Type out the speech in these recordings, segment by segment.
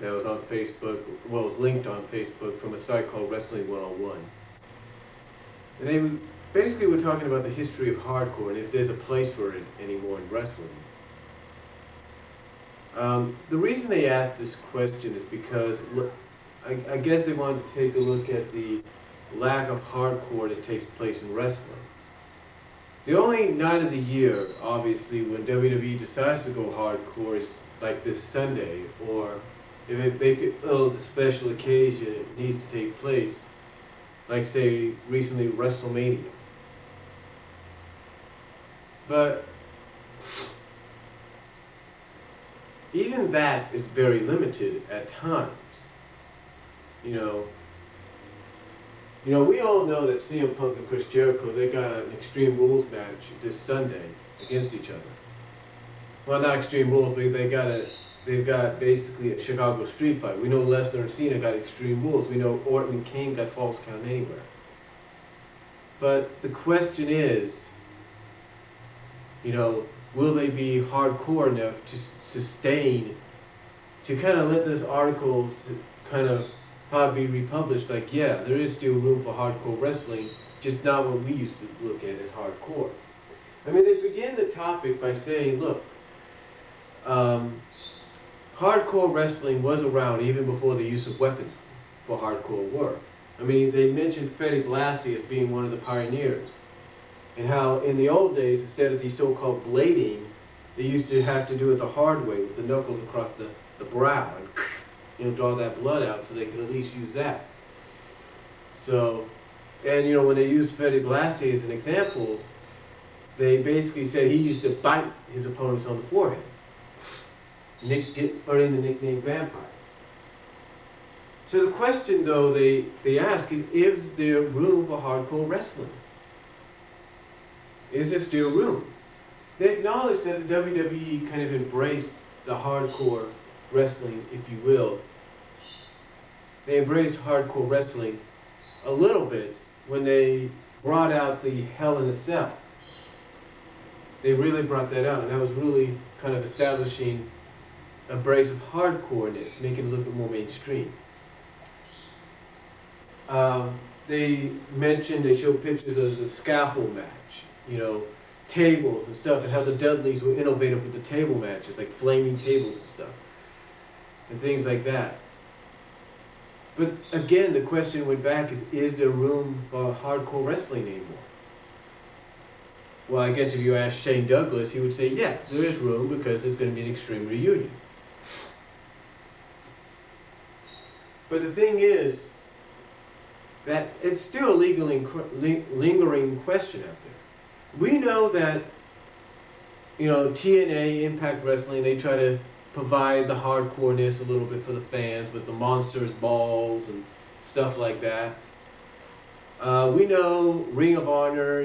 that was on Facebook, well, it was linked on Facebook from a site called Wrestling 101. And they basically were talking about the history of hardcore and if there's a place for it anymore in wrestling. The reason they asked this question is because I guess they wanted to take a look at the lack of hardcore that takes place in wrestling. The only night of the year, obviously, when WWE decides to go hardcore is like this Sunday, or if it make it the special occasion it needs to take place, like say recently WrestleMania. But even that is very limited at times. You know, we all know that CM Punk and Chris Jericho, they got an Extreme Rules match this Sunday against each other. Well, not Extreme Rules, but they've got basically a Chicago street fight. We know Lesnar and Cena got Extreme Rules. We know Orton and Kane got Falls Count Anywhere. But the question is, will they be hardcore enough to sustain, to kind of let this article kind of probably be republished, like, yeah, there is still room for hardcore wrestling, just not what we used to look at as hardcore. I mean, they begin the topic by saying, look, hardcore wrestling was around even before the use of weapons for hardcore work. I mean, they mentioned Freddie Blassie as being one of the pioneers, and how in the old days, instead of the so-called blading, they used to have to do it the hard way with the knuckles across the brow and draw that blood out so they could at least use that. So, and when they used Freddie Blassie as an example, they basically said he used to bite his opponents on the forehead, earning the nickname Vampire. So the question, though, they ask is there room for hardcore wrestling? Is there still room? They acknowledge that the WWE kind of embraced the hardcore wrestling, if you will. They embraced hardcore wrestling a little bit when they brought out the Hell in a Cell. They really brought that out, and that was really kind of establishing a brace of hardcoreness, making it a little bit more mainstream. They showed pictures of the scaffold match, tables and stuff, and how the Dudleys were innovative with the table matches, like flaming tables and stuff, and things like that. But again, the question went back is there room for hardcore wrestling anymore? Well, I guess if you ask Shane Douglas, he would say, yeah, there is room because there's going to be an Extreme Reunion. But the thing is that it's still a lingering question out there. We know that, TNA, Impact Wrestling, they try to provide the hardcoreness a little bit for the fans with the Monsters balls and stuff like that. We know Ring of Honor,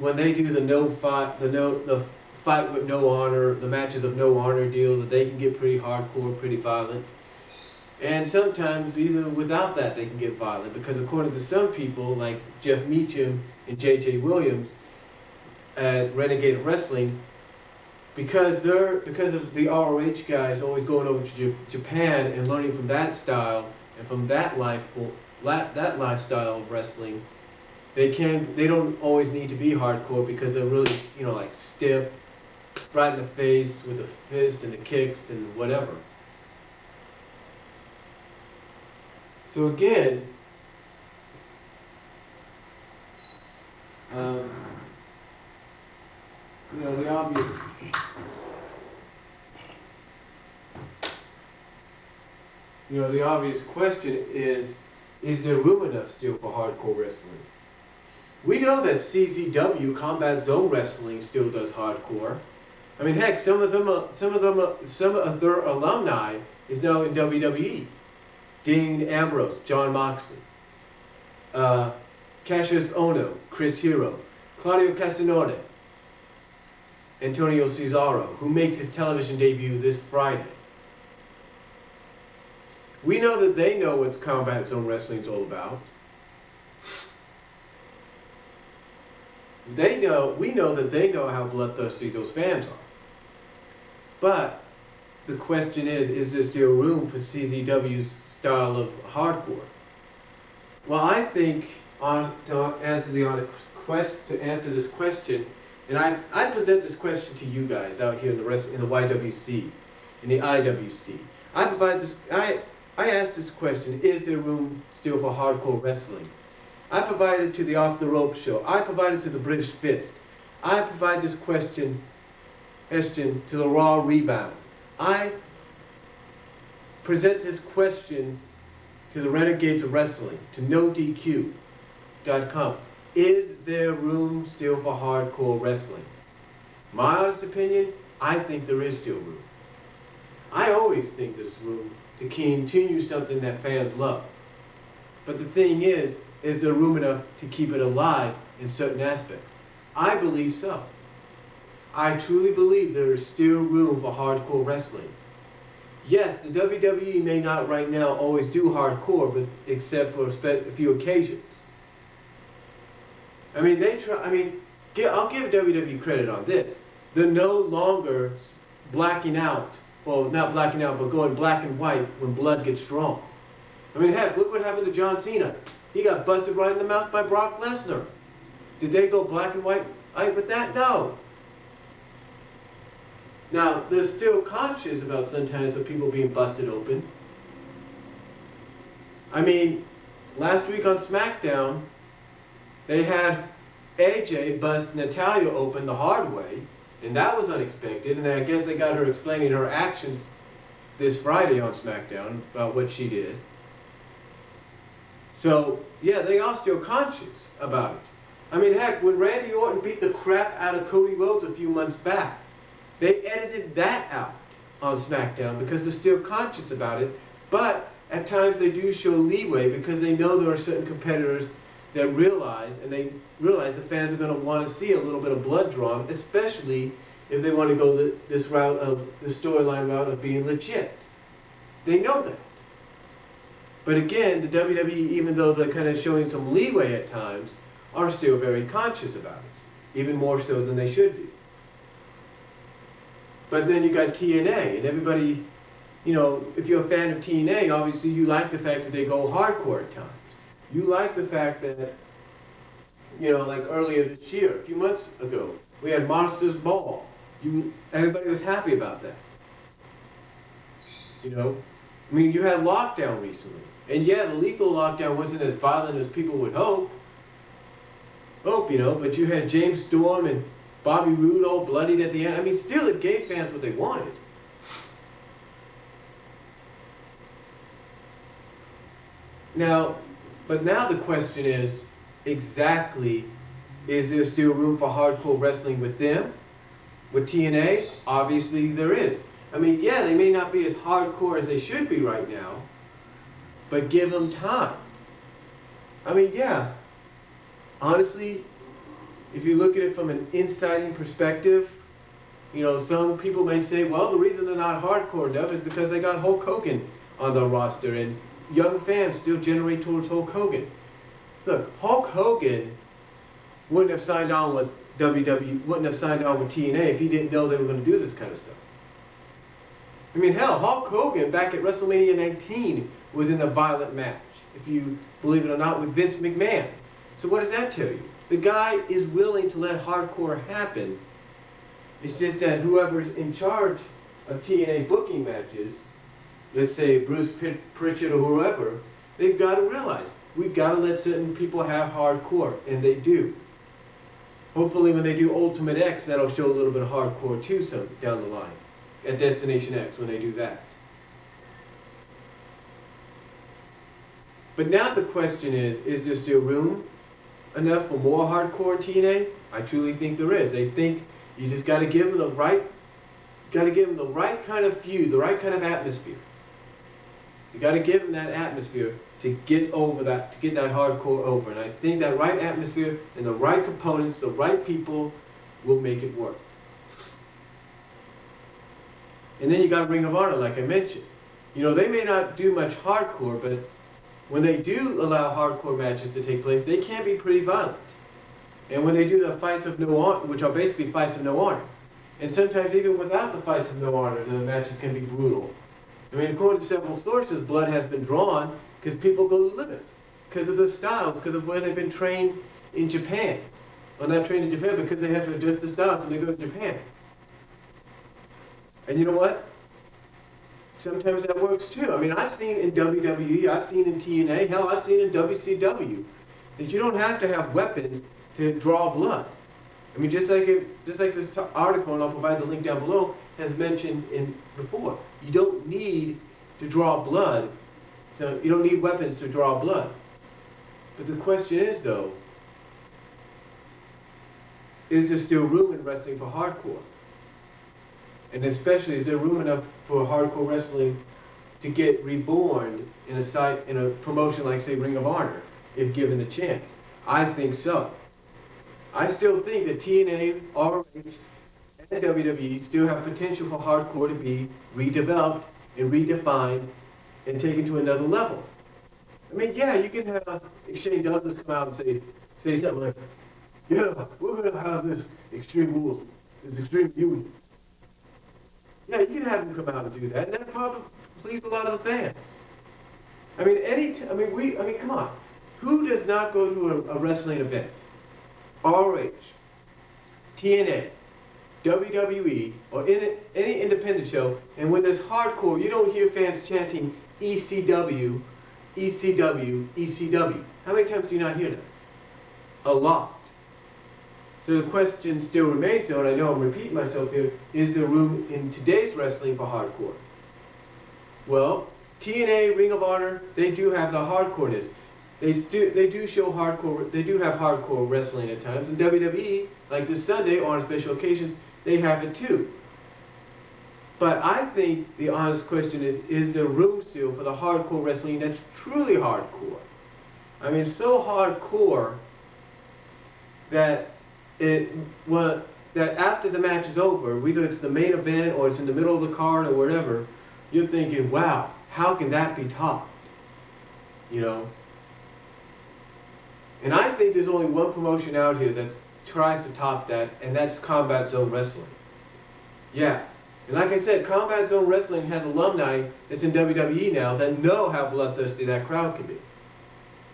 when they do the fight with no honor, the matches of no honor deal, that they can get pretty hardcore, pretty violent. And sometimes, even without that, they can get violent, because according to some people, like Jeff Meacham and J.J. Williams at Renegade Wrestling, because of the ROH guys always going over to Japan and learning from that style and from that lifestyle of wrestling, they don't always need to be hardcore, because they're really, like stiff, right in the face with the fist and the kicks and whatever. So again, the obvious. The obvious question is there room enough still for hardcore wrestling? We know that CZW, Combat Zone Wrestling, still does hardcore. I mean, heck, some of their alumni is now in WWE. Dean Ambrose, Jon Moxley, Cassius Ono, Chris Hero, Claudio Castagnoli, Antonio Cesaro, who makes his television debut this Friday. We know that they know what Combat Zone Wrestling is all about. We know that they know how bloodthirsty those fans are. But the question is there still room for CZW's style of hardcore? Well, I think to answer this question, and I present this question to you guys out here in the YWC, in the IWC. I asked this question: is there room still for hardcore wrestling? I provided to the Off the Rope show. I provided to the British Fist. I provide this question to the Raw Rebound. I present this question to the Renegades of Wrestling, to NoDQ.com. Is there room still for hardcore wrestling? My honest opinion, I think there is still room. I always think there's room to continue something that fans love. But the thing is there room enough to keep it alive in certain aspects? I believe so. I truly believe there is still room for hardcore wrestling. Yes, the WWE may not right now always do hardcore, but except for a few occasions. I mean, I'll give WWE credit on this. They're no longer blacking out, well, not blacking out, but going black and white when blood gets drawn. I mean, heck, look what happened to John Cena. He got busted right in the mouth by Brock Lesnar. Did they go black and white with that? No. Now, they're still conscious about sometimes of people being busted open. I mean, last week on SmackDown, they had AJ bust Natalya open the hard way, and that was unexpected, and I guess they got her explaining her actions this Friday on SmackDown about what she did. So, yeah, they are still conscious about it. I mean, heck, when Randy Orton beat the crap out of Cody Rhodes a few months back, they edited that out on SmackDown because they're still conscious about it, but at times they do show leeway because they know there are certain competitors that realize the fans are going to want to see a little bit of blood drawn, especially if they want to go this route of the storyline route of being legit. They know that. But again, the WWE, even though they're kind of showing some leeway at times, are still very conscious about it, even more so than they should be. But then you got TNA, and everybody, you know, if you're a fan of TNA, obviously you like the fact that they go hardcore at times. You like the fact that, you know, like earlier this year, a few months ago, we had Monsters Ball. Everybody was happy about that. You know? I mean, you had Lockdown recently. And yeah, the Lethal Lockdown wasn't as violent as people would hope, you know, but you had James Storm and Bobby Roode all bloodied at the end. I mean, still it gave fans what they wanted. But now the question is, exactly, is there still room for hardcore wrestling with them? With TNA? Obviously there is. I mean, yeah, they may not be as hardcore as they should be right now, but give them time. I mean, yeah, honestly, if you look at it from an insiding perspective, you know, some people may say, well, the reason they're not hardcore enough is because they got Hulk Hogan on their roster, and young fans still generate towards Hulk Hogan. Look, Hulk Hogan wouldn't have signed on with WWE, wouldn't have signed on with TNA if he didn't know they were going to do this kind of stuff. I mean, hell, Hulk Hogan back at WrestleMania 19 was in a violent match, if you believe it or not, with Vince McMahon. So what does that tell you? The guy is willing to let hardcore happen. It's just that whoever's in charge of TNA booking matches, let's say Bruce Pritchard or whoever, they've got to realize, we've got to let certain people have hardcore, and they do. Hopefully when they do Ultimate X, that'll show a little bit of hardcore too some down the line. At Destination X when they do that. But now the question is there still room enough for more hardcore in TNA? I truly think there is. I think you just got to give them the right kind of feud, the right kind of atmosphere. You got to give them that atmosphere to get over that, to get that hardcore over. And I think that right atmosphere and the right components, the right people will make it work. And then you got Ring of Honor, like I mentioned. You know, they may not do much hardcore, but when they do allow hardcore matches to take place, they can be pretty violent. And when they do the fights of no honor, which are basically fights of no honor, And sometimes even without the fights of no honor, the matches can be brutal. I mean, according to several sources, blood has been drawn because people go to limit, because of the styles, because of where they've been trained in Japan. Well, not trained in Japan, because they have to adjust the styles when they go to Japan. And you know what? Sometimes that works too. I mean, I've seen in WWE, I've seen in TNA, hell, I've seen in WCW, that you don't have to have weapons to draw blood. I mean, just like this article, and I'll provide the link down below, has mentioned before. You don't need to draw blood, so you don't need weapons to draw blood. But the question is, though, is there still room in wrestling for hardcore? And especially, is there room enough for hardcore wrestling to get reborn in a promotion like, say, Ring of Honor, if given the chance? I think so. I still think that TNA, ROH, and WWE still have potential for hardcore to be redeveloped and redefined and taken to another level. I mean, yeah, you can have Shane Douglas come out and say something like, yeah, we're going to have this Extreme Rules, this Extreme Union. Yeah, you can have him come out and do that, and that probably please a lot of the fans. I mean, come on. Who does not go to a wrestling event? ROH, TNA, WWE, or any independent show, and when there's hardcore, you don't hear fans chanting ECW, ECW, ECW. How many times do you not hear that? A lot. So the question still remains, though, and I know I'm repeating myself here, is there room in today's wrestling for hardcore? Well, TNA, Ring of Honor, they do have the hardcoreness. They do show hardcore, they do have hardcore wrestling at times, and WWE, like this Sunday, or on special occasions, they have it too. But I think the honest question is there room still for the hardcore wrestling that's truly hardcore? I mean, so hardcore that that after the match is over, whether it's the main event or it's in the middle of the card or whatever, you're thinking, wow, how can that be topped? You know? And I think there's only one promotion out here that tries to top that, and that's Combat Zone Wrestling. Yeah. And like I said, Combat Zone Wrestling has alumni that's in WWE now that know how bloodthirsty that crowd can be.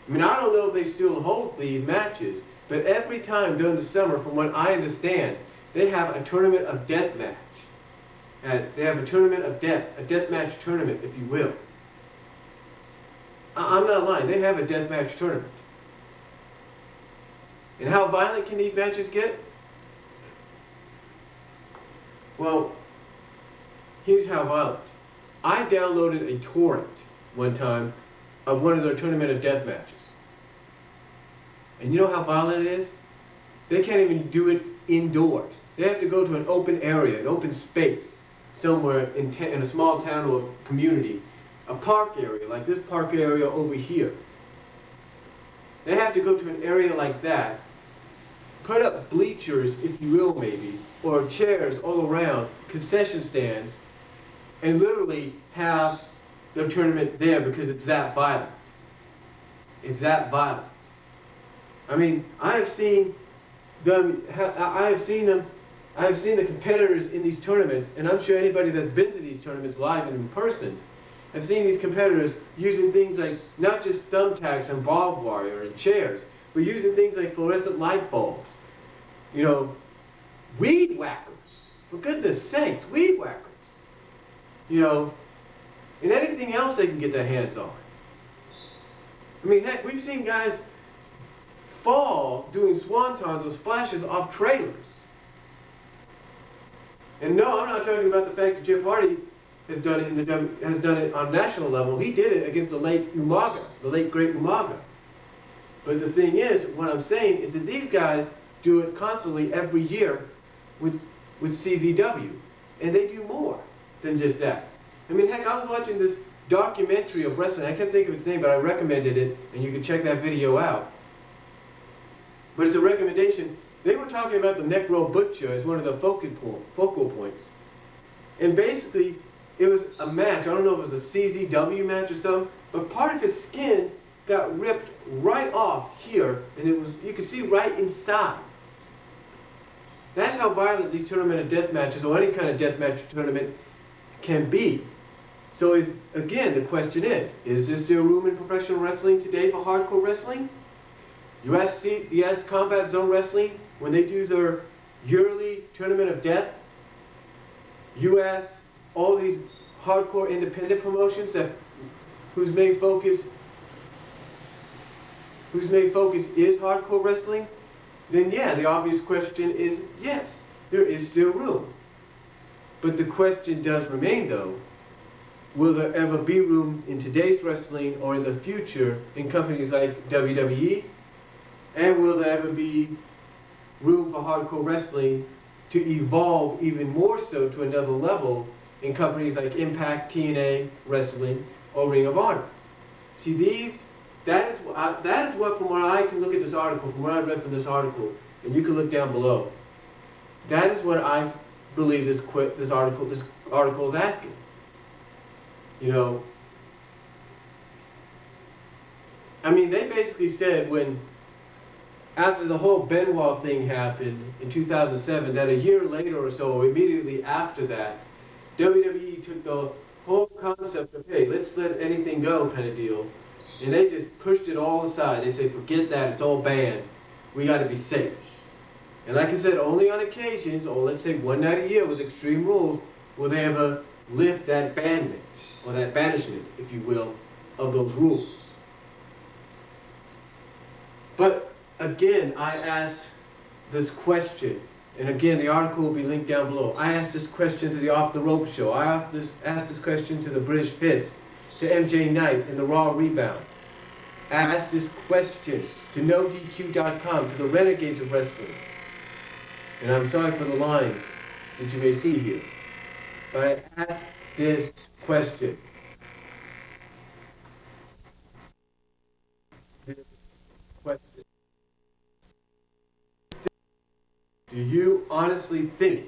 I mean, I don't know if they still hold these matches, but every time during the summer, from what I understand, they have a tournament of death match. They have a tournament of death, a death match tournament, if you will. I'm not lying, they have a death match tournament. And how violent can these matches get? Well, here's how violent. I downloaded a torrent one time of one of their tournament of death matches. And you know how violent it is? They can't even do it indoors. They have to go to an open area, an open space, somewhere in a small town or community, a park area, like this park area over here. They have to go to an area like that, put up bleachers, if you will, maybe, or chairs all around, concession stands, and literally have their tournament there because it's that violent. It's that violent. I mean, I have seen the competitors in these tournaments, and I'm sure anybody that's been to these tournaments live and in person, have seen these competitors using things like not just thumbtacks and barbed wire and chairs, but using things like fluorescent light bulbs. You know, weed whackers. For goodness sakes, weed whackers. You know, and anything else they can get their hands on. I mean, heck, we've seen guys fall doing swantons or splashes off trailers. And no, I'm not talking about the fact that Jeff Hardy has done it on national level. He did it against the late Umaga, the late great Umaga. But the thing is, what I'm saying is that these guys do it constantly every year with CZW, and they do more than just that. I mean, heck, I was watching this documentary of wrestling. I can't think of its name, but I recommended it, and you can check that video out. But it's a recommendation. They were talking about the neck roll butcher as one of the focal points. And basically, it was a match. I don't know if it was a CZW match or something, but part of his skin got ripped right off here, and you could see right inside. That's how violent these tournament of death matches, or any kind of death match tournament, can be. So again, the question is there still room in professional wrestling today for hardcore wrestling? US Combat Zone Wrestling, when they do their yearly tournament of death, US, all these hardcore independent promotions whose main focus is hardcore wrestling, then yeah, the obvious question is yes, there is still room. But the question does remain though, will there ever be room in today's wrestling or in the future in companies like WWE? And will there ever be room for hardcore wrestling to evolve even more so to another level in companies like Impact, TNA Wrestling, or Ring of Honor? See, that is what, from where I can look at this article, from what I read from this article, and you can look down below, that is what I believe this article is asking. You know, I mean, they basically said after the whole Benoit thing happened in 2007, that a year later or so, or immediately after that, WWE took the whole concept of, hey, let's let anything go kind of deal, and they just pushed it all aside. They said, forget that, it's all banned. We got to be safe. And like I said, only on occasions, or let's say one night a year with Extreme Rules, will they ever lift that banment, or that banishment, if you will, of those rules. But again, I asked this question, and again, the article will be linked down below. I asked this question to the Off the Rope show. I asked this question to the British Fist, to MJ Knight and the Raw Rebound. I asked this question to NoDQ.com, to the Renegades of Wrestling. And I'm sorry for the lines that you may see here. But I asked this question. Do you honestly think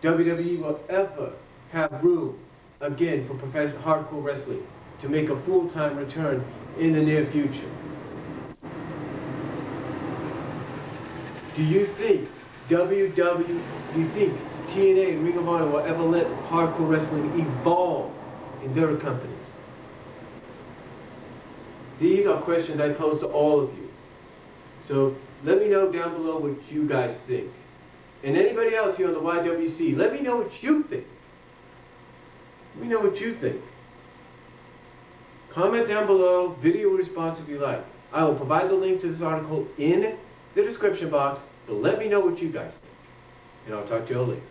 WWE will ever have room again for professional hardcore wrestling to make a full-time return in the near future? Do you think TNA and Ring of Honor will ever let hardcore wrestling evolve in their companies? These are questions I pose to all of you. So let me know down below what you guys think. And anybody else here on the YWC, let me know what you think. Let me know what you think. Comment down below, video response if you like. I will provide the link to this article in the description box, but let me know what you guys think. And I'll talk to you all later.